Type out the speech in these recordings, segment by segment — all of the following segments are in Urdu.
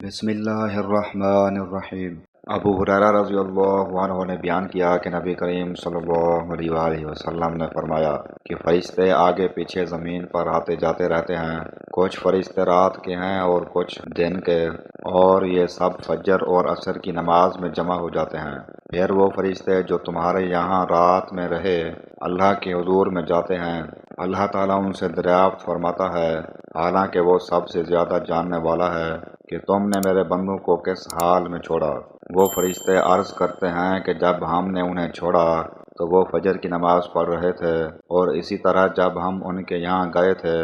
بسم اللہ الرحمن الرحیم۔ ابو ہریرہ رضی اللہ عنہ نے بیان کیا کہ نبی کریم صلی اللہ علیہ وآلہ وسلم نے فرمایا کہ فرشتے آگے پیچھے زمین پر آتے جاتے رہتے ہیں، کچھ فرشتے رات کے ہیں اور کچھ دن کے، اور یہ سب فجر اور عصر کی نماز میں جمع ہو جاتے ہیں۔ پھر وہ فرشتے جو تمہارے یہاں رات میں رہے اللہ کے حضور میں جاتے ہیں، اللہ تعالیٰ ان سے دریافت فرماتا ہے، حالانکہ وہ سب سے زیادہ جاننے والا ہے، کہ تم نے میرے بندوں کو کس حال میں چھوڑا۔ وہ فرشتے عرض کرتے ہیں کہ جب ہم نے انہیں چھوڑا تو وہ فجر کی نماز پڑھ رہے تھے، اور اسی طرح جب ہم ان کے یہاں گئے تھے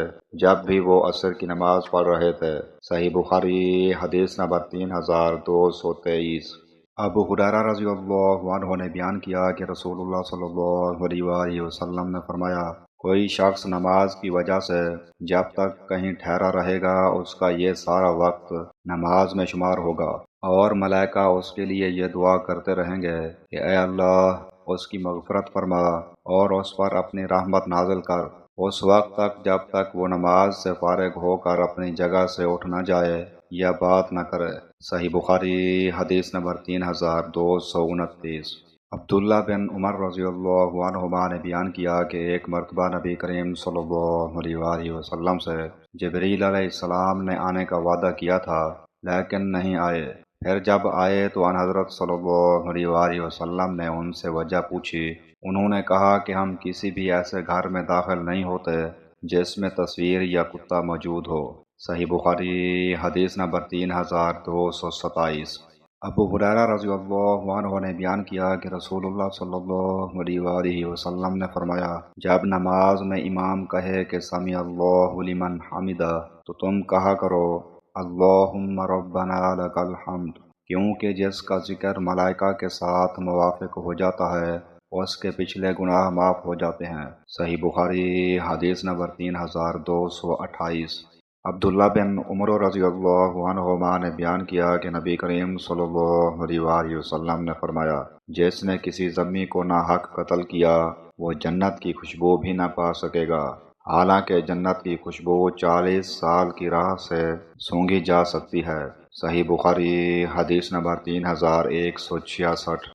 جب بھی وہ عصر کی نماز پڑھ رہے تھے۔ صحیح بخاری حدیث نمبر 3223۔ ابو ہریرہ رضی اللہ عنہ نے بیان کیا کہ رسول اللہ صلی اللہ علیہ وآلہ وسلم نے فرمایا، کوئی شخص نماز کی وجہ سے جب تک کہیں ٹھہرا رہے گا اس کا یہ سارا وقت نماز میں شمار ہوگا، اور ملائکہ اس کے لیے یہ دعا کرتے رہیں گے کہ اے اللہ اس کی مغفرت فرما اور اس پر اپنی رحمت نازل کر، اس وقت تک جب تک وہ نماز سے فارغ ہو کر اپنی جگہ سے اٹھ نہ جائے یا بات نہ کرے۔ صحیح بخاری حدیث نمبر 3229۔ عبداللہ بن عمر رضی اللہ عنہما نے بیان کیا کہ ایک مرتبہ نبی کریم صلی اللہ علیہ وآلہ وسلم سے جبریل علیہ السلام نے آنے کا وعدہ کیا تھا لیکن نہیں آئے۔ پھر جب آئے تو ان حضرت صلی اللہ علیہ وآلہ وسلم نے ان سے وجہ پوچھی۔ انہوں نے کہا کہ ہم کسی بھی ایسے گھر میں داخل نہیں ہوتے جس میں تصویر یا کتا موجود ہو۔ صحیح بخاری حدیث نمبر 3227۔ ابو ہریرہ رضی اللہ عنہ نے بیان کیا کہ رسول اللہ صلی اللہ علیہ وآلہ وسلم نے فرمایا، جب نماز میں امام کہے کہ سمی اللہ لمن حمدہ تو تم کہا کرو اللہم ربنا لک الحمد، کیونکہ جس کا ذکر ملائکہ کے ساتھ موافق ہو جاتا ہے اس کے پچھلے گناہ معاف ہو جاتے ہیں۔ صحیح بخاری حدیث نمبر 3228۔ عبداللہ بن عمر رضی اللہ عنہما نے بیان کیا کہ نبی کریم صلی اللہ علیہ وآلہ وسلم نے فرمایا، جس نے کسی ذمی کو ناحق قتل کیا وہ جنت کی خوشبو بھی نہ پا سکے گا، حالانکہ جنت کی خوشبو 40 سال کی راہ سے سونگھی جا سکتی ہے۔ صحیح بخاری حدیث نمبر 3166۔